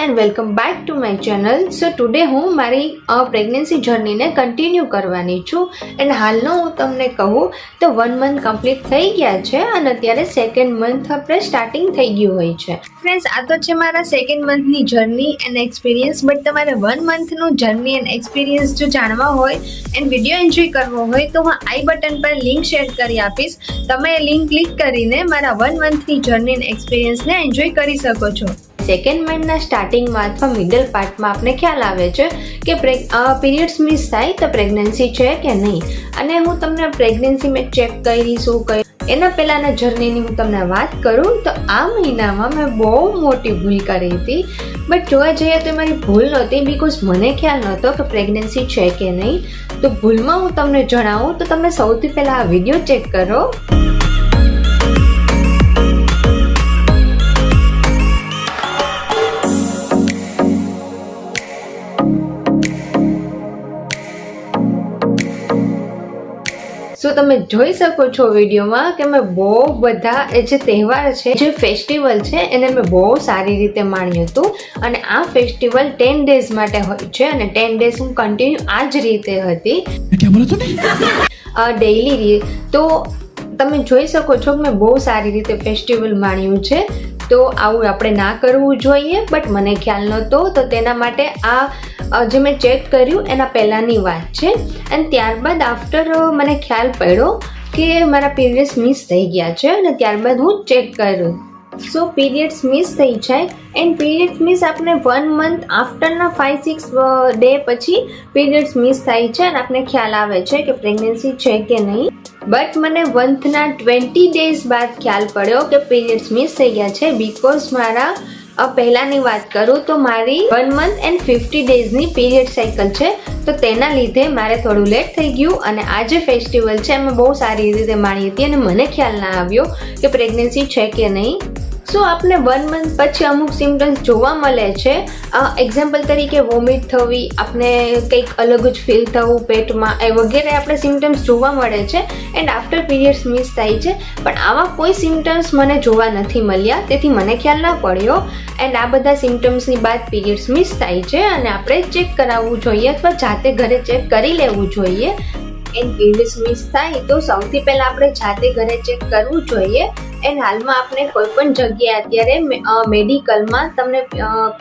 and welcome back to my channel. So today હું મારી pregnancy જર્નીને continue કરવાની છું એન્ડ હાલનો હું તમને કહું તો 1 મંથ કમ્પ્લીટ થઈ ગયા છે અને અત્યારે સેકન્ડ મંથ આપણે સ્ટાર્ટિંગ થઈ ગયું હોય છે. ફ્રેન્ડ્સ, આ તો છે મારા સેકન્ડ મંથની જર્ની એન્ડ એક્સપિરિયન્સ, બટ તમારે 1 મંથનું જર્ની એન્ડ એક્સપિરિયન્સ જો જાણવા હોય એન્ડ વિડીયો એન્જોય કરવો હોય તો હું આઈ બટન પર લિંક શેર કરી આપીશ. તમે એ લિંક ક્લિક કરીને મારા 1 મંથની જર્ની એન્ડ એક્સપિરિયન્સને એન્જોય કરી શકો છો. સેકન્ડ મંથના સ્ટાર્ટિંગમાં અથવા મિડલ પાર્ટમાં આપણે ખ્યાલ આવે છે કે પીરિયડ્સ મિસ થાય તો પ્રેગ્નન્સી છે કે નહીં, અને હું તમને પ્રેગ્નન્સી મેં ચેક કરી શું કર્યું એના પહેલાંના જર્નીની હું તમને વાત કરું તો આ મહિનામાં મેં બહુ મોટી ભૂલ કરી હતી. બટ જોવા જઈએ તો મારી ભૂલ નહોતી, બિકોઝ મને ખ્યાલ નહોતો કે પ્રેગ્નન્સી છે કે નહીં. તો ભૂલમાં હું તમને જણાવું તો તમે સૌથી પહેલાં આ વિડીયો ચેક કરો. સો તમે જોઈ શકો છો વિડીયોમાં કે મેં બહુ બધા જે તહેવાર છે, જે ફેસ્ટિવલ છે એને મેં બહુ સારી રીતે માણ્યું હતું. અને આ ફેસ્ટિવલ 10 ડેઝ માટે હોય છે અને 10 ડેઝ હું કન્ટિન્યુ આ જ રીતે હતી ડેઈલી. તો તમે જોઈ શકો છો કે મેં બહુ સારી રીતે ફેસ્ટિવલ માણ્યું છે. તો આવું આપણે ના કરવું જોઈએ, બટ મને ખ્યાલ નહોતો, તો તેના માટે આ જે મેં ચેક કર્યું એના પહેલાંની વાત છે. અને ત્યારબાદ આફ્ટર મને ખ્યાલ પડ્યો કે મારા પીરિયડ્સ મિસ થઈ ગયા છે અને ત્યારબાદ હું ચેક કર્યું. સો પીરિયડ્સ મિસ થઈ જાય એન્ડ પીરિયડ્સ મિસ આપણે 1 મંથ આફ્ટરના 5-6 ડે પછી પીરિયડ્સ મિસ થાય છે અને આપણે ખ્યાલ આવે છે કે પ્રેગ્નન્સી છે કે નહીં. બટ મને મંથના 20 ડેઝ બાદ ખ્યાલ પડ્યો કે પીરિયડ્સ મિસ થઈ ગયા છે, બિકોઝ મારા પહેલાંની વાત કરું તો મારી 1 મંથ એન્ડ 50 ડેઝની પીરિયડ સાયકલ છે. તો તેના લીધે મારે થોડું લેટ થઈ ગયું અને આ જે ફેસ્ટિવલ છે એમાં બહુ સારી રીતે માણી હતી અને મને ખ્યાલ ના આવ્યો કે પ્રેગ્નન્સી છે કે નહીં. સો આપણે 1 મંથ પછી અમુક સિમ્ટમ્સ જોવા મળે છે. એક્ઝામ્પલ તરીકે વોમિટ થવી, આપણે કંઈક અલગ જ ફીલ થવું પેટમાં, એ વગેરે આપણે સિમ્ટમ્સ જોવા મળે છે એન્ડ આફ્ટર પીરિયડ્સ મિસ થાય છે. પણ આવા કોઈ સિમ્ટમ્સ મને જોવા નથી મળ્યા, તેથી મને ખ્યાલ ના પડ્યો. એન્ડ આ બધા સિમ્ટમ્સની બાદ પીરિયડ્સ મિસ થાય છે અને આપણે ચેક કરાવવું જોઈએ અથવા જાતે ઘરે ચેક કરી લેવું જોઈએ. એન્ડ પીરિયડ્સ મિસ થાય તો સૌથી પહેલાં આપણે જાતે ઘરે ચેક કરવું જોઈએ. એન્ડ હાલમાં આપણે કોઈ પણ જગ્યાએ અત્યારે મેડિકલમાં તમને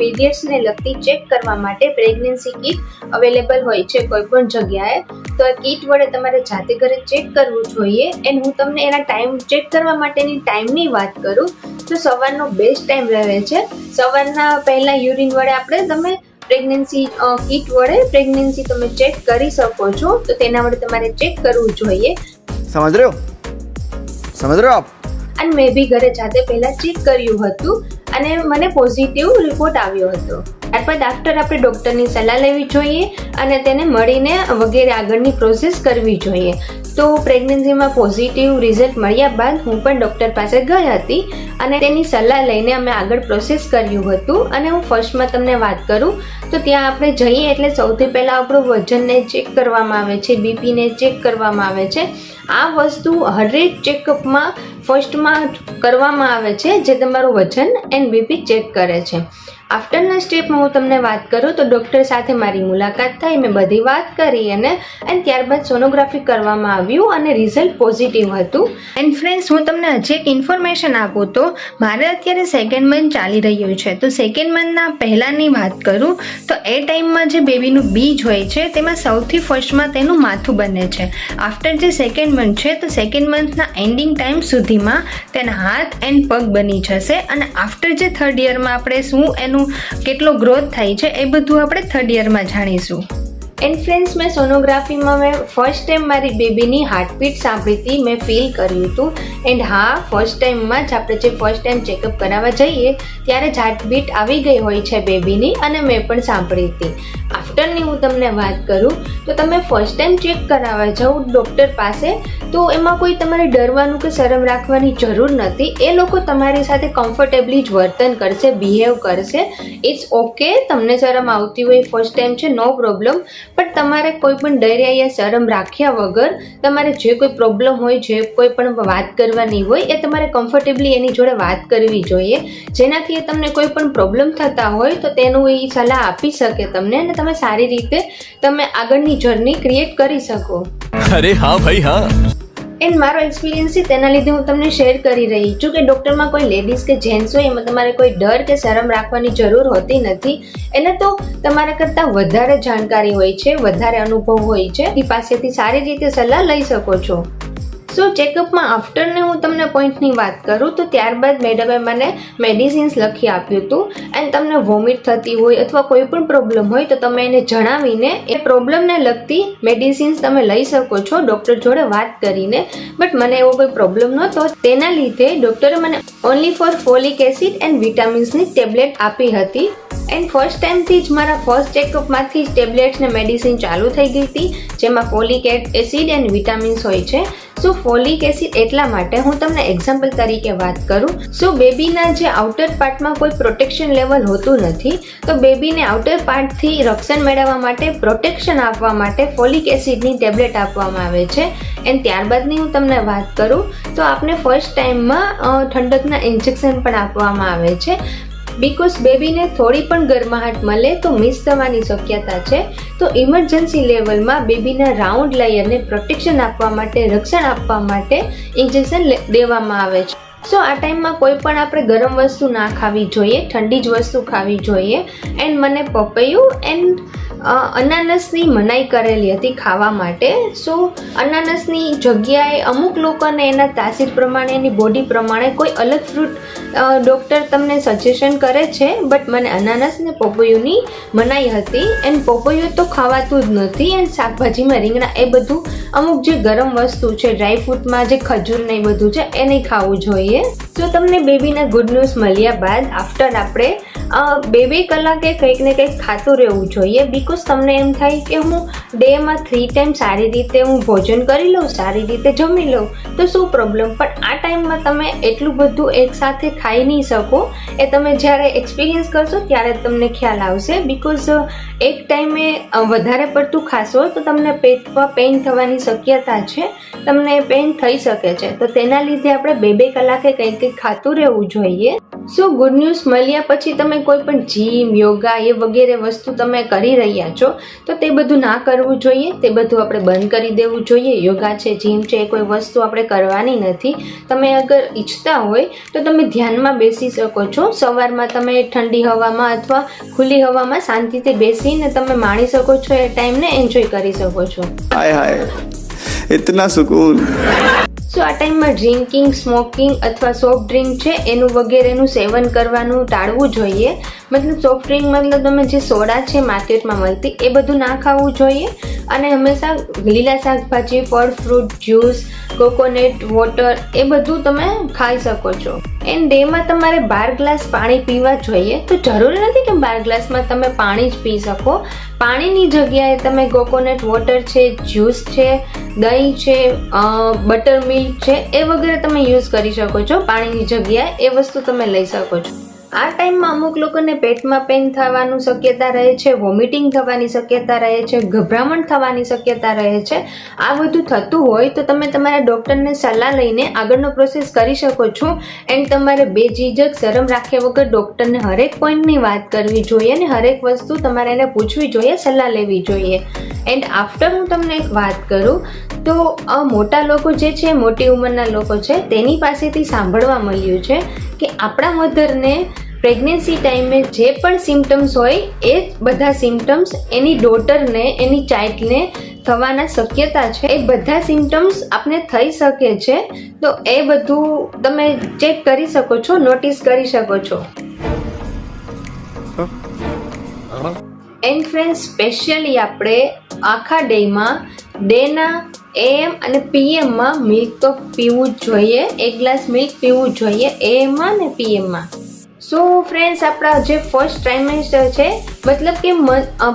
પીરિયડ્સને લગતી ચેક કરવા માટે પ્રેગ્નન્સી કીટ અવેલેબલ હોય છે કોઈ પણ જગ્યાએ. તો આ કીટ વડે તમારે જાતે ઘરે ચેક કરવું જોઈએ. એન્ડ હું તમને એના ટાઈમ ચેક કરવા માટેની ટાઈમની વાત કરું તો સવારનો બેસ્ટ ટાઈમ રહે છે. સવારના પહેલાં યુરિન વડે આપણે તમે પ્રેગ્નન્સી કીટ વડે પ્રેગ્નન્સી તમે ચેક કરી શકો છો. તો તેના વડે તમારે ચેક કરવું જોઈએ. સમજ રહ્યો આપ? અને મેં બી ઘરે જાતે પહેલાં ચેક કર્યું હતું અને મને પોઝિટિવ રિપોર્ટ આવ્યો હતો. ત્યારબાદ આફ્ટર આપણે ડૉક્ટરની સલાહ લેવી જોઈએ અને તેને મળીને વગેરે આગળની પ્રોસેસ કરવી જોઈએ. તો પ્રેગ્નન્સીમાં પોઝિટિવ રિઝલ્ટ મળ્યા બાદ હું પણ ડૉક્ટર પાસે ગઈ હતી અને તેની સલાહ લઈને અમે આગળ પ્રોસેસ કર્યું હતું. અને હું ફર્સ્ટમાં તમને વાત કરું તો ત્યાં આપણે જઈએ એટલે સૌથી પહેલાં આપણું વજનને ચેક કરવામાં આવે છે, બીપીને ચેક કરવામાં આવે છે. આ વસ્તુ હરેક ચેકઅપમાં ફર્સ્ટમાં કરવામાં આવે છે, જે તમારું વજન એન્ડ બીપી ચેક કરે છે. આફ્ટરના સ્ટેપમાં હું તમને વાત કરું તો ડૉક્ટર સાથે મારી મુલાકાત થઈ, મેં બધી વાત કરી અને ત્યારબાદ સોનોગ્રાફી કરવામાં આવ્યું અને રિઝલ્ટ પોઝિટિવ હતું. એન્ડ ફ્રેન્ડ્સ, હું તમને હજી એક ઇન્ફોર્મેશન આપું તો મારે અત્યારે સેકન્ડ મંથ ચાલી રહ્યું છે. તો સેકન્ડ મંથના પહેલાંની વાત કરું તો એ ટાઈમમાં જે બેબીનું બીજ હોય છે તેમાં સૌથી ફર્સ્ટમાં તેનું માથું બને છે. આફ્ટર જે સેકન્ડ મંથ છે તો સેકન્ડ મંથના એન્ડિંગ ટાઈમ સુધીમાં તેના હાથ એન્ડ પગ બની જશે અને આફ્ટર જે થર્ડ યરમાં આપણે શું એનું કેટલો ગ્રોથ થાય છે એ બધું આપણે થર્ડ યરમાં જાણીશું. એન્ડ ફ્રેન્ડ્સ, મેં સોનોગ્રાફીમાં મેં ફર્સ્ટ ટાઈમ મારી બેબીની હાર્ટબીટ સાંભળી હતી, મેં ફીલ કર્યું હતું. એન્ડ હા, ફર્સ્ટ ટાઈમમાં જ આપણે જે ફર્સ્ટ ટાઈમ ચેકઅપ કરાવવા જઈએ ત્યારે જ હાર્ટબીટ આવી ગઈ હોય છે બેબીની અને મેં પણ સાંભળી હતી. આફ્ટરની હું તમને વાત કરું તો તમે ફર્સ્ટ ટાઈમ ચેક કરાવવા જાઓ ડૉક્ટર પાસે તો એમાં કોઈ તમારે ડરવાનું કે શરમ રાખવાની જરૂર નથી. એ લોકો તમારી સાથે કમ્ફર્ટેબલી જ વર્તન કરશે, બિહેવ કરશે. ઇટ્સ ઓકે, તમને શરમ આવતી હોય ફર્સ્ટ ટાઈમ છે, નો પ્રોબ્લેમ. પણ તમારે કોઈ પણ ડર યા શરમ રાખ્યા વગર તમારે જે કોઈ પ્રોબ્લેમ હોય, જે કોઈ પણ વાત કરવાની હોય એ તમારે કમ્ફર્ટેબલી એની જોડે વાત કરવી જોઈએ, જેનાથી તમને કોઈ પણ પ્રોબ્લેમ થતા હોય તો તેનું એ સલાહ આપી શકે તમને અને તમે સારી રીતે તમે આગળની જર્ની ક્રિએટ કરી શકો. અરે હા ભાઈ હા. એન્ડ મારો એક્સપિરિયન્સ છે તેના લીધે હું તમને શેર કરી રહી છું કે ડૉક્ટરમાં કોઈ લેડીઝ કે જેન્ટ્સ હોય એમાં તમારે કોઈ ડર કે શરમ રાખવાની જરૂર હોતી નથી. એને તો તમારા કરતાં વધારે જાણકારી હોય છે, વધારે અનુભવ હોય છે, એ પાસેથી સારી રીતે સલાહ લઈ શકો છો. સો ચેકઅપમાં આફ્ટરને હું તમને પોઈન્ટની વાત કરું તો ત્યારબાદ મેડમે મને મેડિસિન્સ લખી આપ્યું હતું. એન્ડ તમને વોમિટ થતી હોય અથવા કોઈ પણ પ્રોબ્લેમ હોય તો તમે એને જણાવીને એ પ્રોબ્લેમને લગતી મેડિસિન્સ તમે લઈ શકો છો ડૉક્ટર જોડે વાત કરીને. બટ મને એવો કોઈ પ્રોબ્લેમ નહોતો, તેના લીધે ડૉક્ટરે મને only for folic acid and વિટામિન્સની ટેબ્લેટ આપી હતી. એન્ડ ફર્સ્ટ ટાઈમથી જ મારા ફર્સ્ટ ચેકઅપમાંથી જ ટેબ્લેટ્સ ને મેડિસિન ચાલુ થઈ ગઈ હતી, જેમાં ફોલિક એસિડ એન્ડ વિટામિન્સ હોય છે. સો ફોલિક એસિડ એટલા માટે હું તમને એક્ઝામ્પલ તરીકે વાત કરું. સો બેબીના જે આઉટર પાર્ટમાં કોઈ પ્રોટેક્શન લેવલ હોતું નથી, તો બેબીને આઉટર પાર્ટથી રક્ષણ મેળવવા માટે, પ્રોટેક્શન આપવા માટે ફોલિક એસિડની ટેબ્લેટ આપવામાં આવે છે. એન્ડ ત્યારબાદની હું તમને વાત કરું તો આપને ફર્સ્ટ ટાઈમમાં ઠંડકના ઇન્જેક્શન પણ આપવામાં આવે છે. બિકોઝ બેબીને થોડી પણ ગરમાહટ મળે તો મિસ થવાની શક્યતા છે. તો ઇમરજન્સી લેવલમાં બેબીના રાઉન્ડ લેયરને પ્રોટેક્શન આપવા માટે, રક્ષણ આપવા માટે ઇન્જેક્શન દેવામાં આવે છે. સો આ ટાઈમમાં કોઈ પણ આપણે ગરમ વસ્તુ ના ખાવી જોઈએ, ઠંડી જ વસ્તુ ખાવી જોઈએ. એન્ડ મને પપૈયું એન્ડ અનાનસની મનાઈ કરેલી હતી ખાવા માટે. સો અનાનસની જગ્યાએ અમુક લોકોને એના તાસીર પ્રમાણે, એની બોડી પ્રમાણે કોઈ અલગ ફ્રૂટ ડૉક્ટર તમને સજેશન કરે છે, બટ મને અનાનસ ને પપૈયુંની મનાઈ હતી. એન્ડ પપૈયું તો ખાવાતું જ નથી. એન્ડ શાકભાજીમાં રીંગણા એ બધું અમુક જે ગરમ વસ્તુ છે, ડ્રાયફ્રૂટમાં જે ખજૂર ને એ બધું છે એ નહીં ખાવું જોઈએ. તો તમને બેબીના ગુડ ન્યૂઝ મળ્યા બાદ આફ્ટર આપણે 2 કલાકે કંઈક ને કંઈક ખાતું રહેવું જોઈએ. બિકોઝ તમને એમ થાય કે હું ડેમાં 3 ટાઈમ સારી રીતે હું ભોજન કરી લઉં, સારી રીતે જમી લઉં તો શું પ્રોબ્લેમ. પણ આ ટાઈમમાં તમે એટલું બધું એકસાથે ખાઈ નહીં શકો. એ તમે જ્યારે એક્સપિરિયન્સ કરશો ત્યારે તમને ખ્યાલ આવશે. બિકોઝ એક ટાઈમે વધારે પડતું ખાશો તો તમને પેટમાં પેઇન થવાની શક્યતા છે, તમને પેઇન થઈ શકે છે. તો તેના લીધે આપણે 2 કલાકે કંઈક કંઈક ખાતું રહેવું જોઈએ. સો ગુડ ન્યૂઝ મળ્યા પછી તમે કોઈ પણ જીમ, યોગા એ વગેરે વસ્તુ તમે કરી રહ્યા છો તો તે બધું ના કરવું જોઈએ. તે બધું આપણે બંધ કરી દેવું જોઈએ. યોગા છે, જીમ છે, એ કોઈ વસ્તુ આપણે કરવાની નથી. તમે અગર ઈચ્છતા હોય તો તમે ધ્યાનમાં બેસી શકો છો. સવારમાં તમે ઠંડી હવામાં અથવા ખુલ્લી હવામાં શાંતિથી બેસીને તમે માણી શકો છો, એ ટાઈમને એન્જોય કરી શકો છો. हाय हाय इतना सुकून. સો આ ટાઈમમાં ડ્રિંકિંગ, સ્મોકિંગ અથવા સોફ્ટ ડ્રિંક છે એનું વગેરેનું સેવન કરવાનું ટાળવું જોઈએ. મતલબ સોફ્ટ ડ્રિંક મતલબ તમે જે સોડા છે માર્કેટમાં મળતી એ બધું ના ખાવું જોઈએ. અને હંમેશા લીલા શાકભાજી, ફળ, ફ્રૂટ, જ્યુસ, કોકોનટ વોટર એ બધું તમે ખાઈ શકો છો. એન્ડ ડેમાં તમારે 12 ગ્લાસ પાણી પીવા જોઈએ. તો જરૂરી નથી કે 12 ગ્લાસમાં તમે પાણી જ પી શકો. પાણીની જગ્યાએ તમે કોકોનટ વોટર છે, જ્યુસ છે, દહીં છે, બટર મિલ્ક છે એ વગેરે તમે યુઝ કરી શકો છો. પાણીની જગ્યાએ એ વસ્તુ તમે લઈ શકો છો. આ ટાઈમમાં અમુક લોકોને પેટમાં પેઇન થવાનું શક્યતા રહે છે, વોમિટિંગ થવાની શક્યતા રહે છે, ગભરામણ થવાની શક્યતા રહે છે. આ બધું થતું હોય તો તમે તમારા ડૉક્ટરને સલાહ લઈને આગળનો પ્રોસેસ કરી શકો છો. એન્ડ તમારે બેઝિઝક, શરમ રાખ્યા વગર ડૉક્ટરને હરેક પોઈન્ટની વાત કરવી જોઈએ અને હરેક વસ્તુ તમારે એને પૂછવી જોઈએ, સલાહ લેવી જોઈએ. એન્ડ આફ્ટર હું તમને એક વાત કરું તો મોટા લોકો જે છે, મોટી ઉંમરના લોકો છે, તેની પાસેથી સાંભળવા મળ્યું છે કે આપણા મધરને પ્રેગ્નન્સી ટાઈમે જે પણ સિમ્ટમ્સ હોય એ બધા સિમ્ટમ્સ એની ડોટરને, એની ચાઇલ્ડને થવાના શક્યતા છે. એ બધા સિમ્ટમ્સ આપને થઈ શકે છે. તો એ બધું તમે ચેક કરી શકો છો, નોટિસ કરી શકો છો. એન્ડ ફ્રેન્ડ, સ્પેશિયલી આપણે આખા ડેના AM અને PMમાં મિલ્ક તો પીવું જ જોઈએ. 1 ગ્લાસ મિલ્ક પીવું જ જોઈએ AM ને PMમાં. સો ફ્રેન્ડ્સ, આપણા જે ફર્સ્ટ ટ્રાઇમેસ્ટર છે, મતલબ કે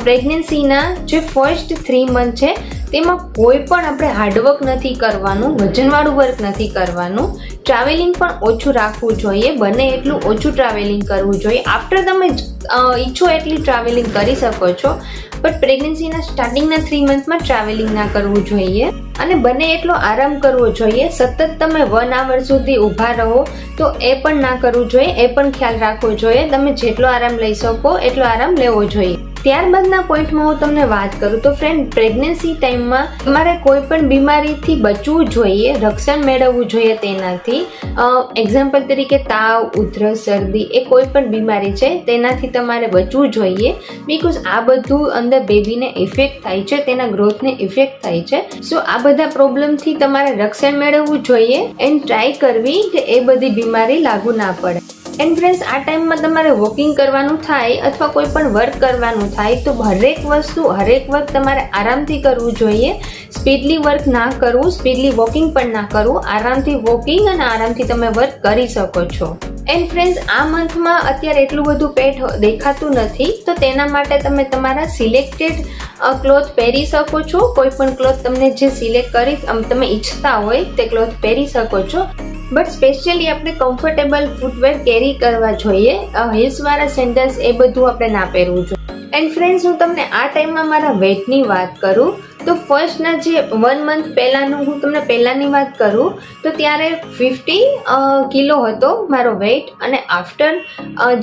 પ્રેગ્નન્સીના જે ફર્સ્ટ 3 મંથ છે તેમાં કોઈ પણ આપણે હાર્ડવર્ક નથી કરવાનું, વજનવાળું વર્ક નથી કરવાનું. ટ્રાવેલિંગ પણ ઓછું રાખવું જોઈએ, બને એટલું ઓછું ટ્રાવેલિંગ કરવું જોઈએ. આફ્ટર તમે ઈચ્છો એટલી ટ્રાવેલિંગ કરી શકો છો. બટ પ્રેગ્નન્સીના સ્ટાર્ટિંગના 3 મંથમાં ટ્રાવેલિંગ ના કરવું જોઈએ અને બને એટલો આરામ કરવો જોઈએ. સતત તમે 1 hour સુધી ઊભા રહો તો એ પણ ના કરવું જોઈએ, એ પણ ખ્યાલ રાખવો જોઈએ. તમે જેટલો આરામ લઈ શકો એટલો આરામ લેવો જોઈએ. ત્યારબાદના પોઈન્ટમાં હું તમને વાત કરું તો ફ્રેન્ડ, પ્રેગ્નન્સી ટાઈમમાં તમારે કોઈ પણ બીમારીથી બચવું જોઈએ, રક્ષણ મેળવવું જોઈએ તેનાથી. એક્ઝામ્પલ તરીકે તાવ, ઉધરસ, શરદી એ કોઈ પણ બીમારી છે તેનાથી તમારે બચવું જોઈએ. બીકોઝ આ બધું અંદર બેબીને ઇફેક્ટ થાય છે, તેના ગ્રોથને ઇફેક્ટ થાય છે. સો આ બધા પ્રોબ્લેમથી તમારે રક્ષણ મેળવવું જોઈએ એન્ડ ટ્રાય કરવી કે એ બધી બીમારી લાગુ ના પડે. એન્ડ ફ્રેન્ડ્સ, આ ટાઈમમાં તમારે વોકિંગ કરવાનું થાય અથવા કોઈ પણ વર્ક કરવાનું થાય તો હરેક વર્ક તમારે આરામથી કરવું જોઈએ. સ્પીડલી વર્ક ના કરવું, સ્પીડલી વોકિંગ પણ ના કરવું. આરામથી વોકિંગ અને આરામથી તમે વર્ક કરી શકો છો. એન્ડ ફ્રેન્ડ્સ, આ મંથમાં અત્યારે એટલું બધું પેટ દેખાતું નથી તો તેના માટે તમે તમારા સિલેક્ટેડ ક્લોથ પહેરી શકો છો. કોઈ પણ ક્લોથ તમને જે સિલેક્ટ કરી તમે ઈચ્છતા હોય તે ક્લોથ પહેરી શકો છો. બટ સ્પેશિયલી આપણે કમ્ફર્ટેબલ ફૂટવેર કેરી કરવા જોઈએ. હિલ્સવાળા સેન્ડલ્સ એ બધું આપણે ના પહેરવું જોઈએ. એન્ડ ફ્રેન્ડ્સ, હું તમને આ ટાઈમમાં મારા વેટની વાત કરું તો ફર્સ્ટના જે 1 month પહેલાંનું હું તમને પહેલાંની વાત કરું તો ત્યારે 50 કિલો હતો મારો વેઇટ અને આફ્ટર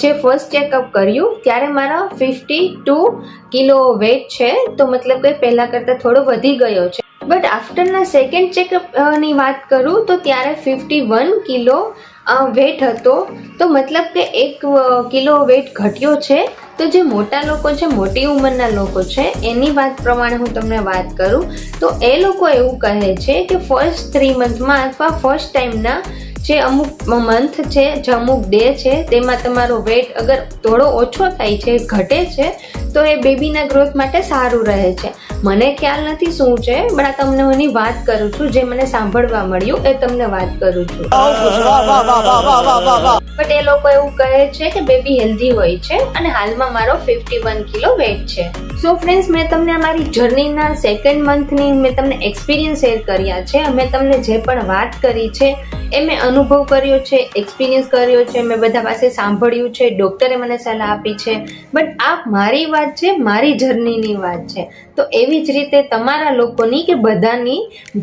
જે ફર્સ્ટ ચેકઅપ કર્યું ત્યારે મારા 52 કિલો વેઇટ છે. તો મતલબ કે પહેલાં કરતાં થોડો વધી ગયો છે. બટ આફ્ટરના સેકન્ડ ચેકઅપની વાત કરું તો ત્યારે 51 કિલો વેટ હતો. તો મતલબ કે 1 કિલો વેટ ઘટ્યો છે. તો જે મોટા લોકો છે, મોટી ઉંમરના લોકો છે, એની વાત પ્રમાણે હું તમને વાત કરું તો એ લોકો એવું કહે છે કે ફર્સ્ટ 3 monthમાં અથવા ફર્સ્ટ ટાઈમના જે અમુક મંથ છે, જે અમુક ડે છે તેમાં તમારો વેટ અગર થોડો ઓછો થાય છે, ઘટે છે તો એ બેબીના ગ્રોથ માટે સારું રહે છે. મને ખ્યાલ નથી શું છે, પણ આ તમને એની વાત કરું છું, જે મને સાંભળવા મળ્યું એ તમને વાત કરું છું. બટ એ લોકો એવું કહે છે કે બેબી હેલ્ધી હોય છે અને હાલમાં મારો 51 કિલો વેટ છે. સો ફ્રેન્ડ્સ, મેં તમને અમારી જર્નીના 2nd monthની મેં તમને એક્સપિરિયન્સ શેર કર્યા છે. મેં તમને જે પણ વાત કરી છે એ મેં અનુભવ કર્યો છે, એક્સપિરિયન્સ કર્યો છે, મેં બધા પાસે સાંભળ્યું છે, ડૉક્ટરે મને સલાહ આપી છે. બટ આ મારી વાત છે, મારી જર્નીની વાત છે. તો એવી જ રીતે તમારા લોકોની કે બધાની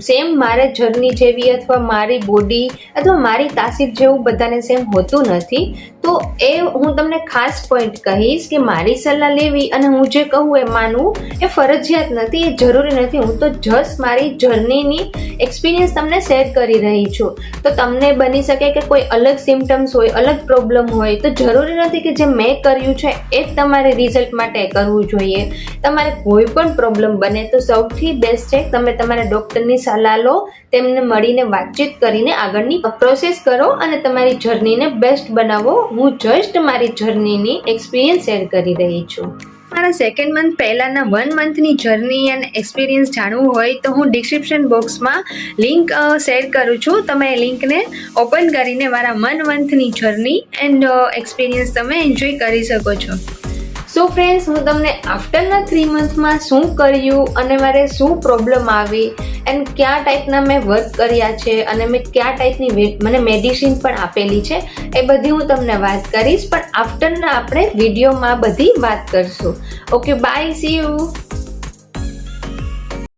સેમ મારે જર્ની જેવી અથવા મારી બોડી અથવા મારી તાસીર જેવું બધાને સેમ હોતું નથી. તો એ હું તમને ખાસ પોઈન્ટ કહીશ કે મારી સલાહ લેવી અને હું જે કહું એ માનવું એ ફરજિયાત નથી, એ જરૂરી નથી. હું તો જસ્ટ મારી જર્નીની એક્સપિરિયન્સ તમને શેર કરી રહી છું. તો તમને બની શકે કે કોઈ અલગ સિમ્ટમ્સ હોય, અલગ પ્રોબ્લેમ હોય, તો જરૂરી નથી કે જે મેં કર્યું છે એ જ તમારે રિઝલ્ટ માટે કરવું જોઈએ. તમારે કોઈ પણ પ્રોબ્લેમ બને તો સૌથી બેસ્ટ છે તમે તમારા ડૉક્ટરની સલાહ લો, તેમને મળીને વાતચીત કરીને આગળની પ્રોસેસ કરો અને તમારી જર્નીને બેસ્ટ બનાવો. હું જસ્ટ મારી જર્નીની એક્સપિરિયન્સ શેર કરી રહી છું. મારા 2nd month પહેલાંના 1 monthની જર્ની અને એક્સપિરિયન્સ જાણવું હોય તો હું ડિસ્ક્રિપ્શન બોક્સમાં લિંક શેર કરું છું. તમે એ લિંકને ઓપન કરીને મારા 1 monthની જર્ની એન્ડ એક્સપિરિયન્સ તમે એન્જોય કરી શકો છો. સો ફ્રેન્ડ્સ, હું તમને આફ્ટરના 3 monthમાં શું કર્યું અને મારે શું પ્રોબ્લેમ આવી એન્ડ કયા ટાઈપના મેં વર્ક કર્યા છે અને મેં કયા ટાઈપની મને મેડિસિન પણ આપેલી છે એ બધી હું તમને વાત કરીશ. પણ આફ્ટરના આપણે વિડીયોમાં બધી વાત કરશું. Okay, bye, see you.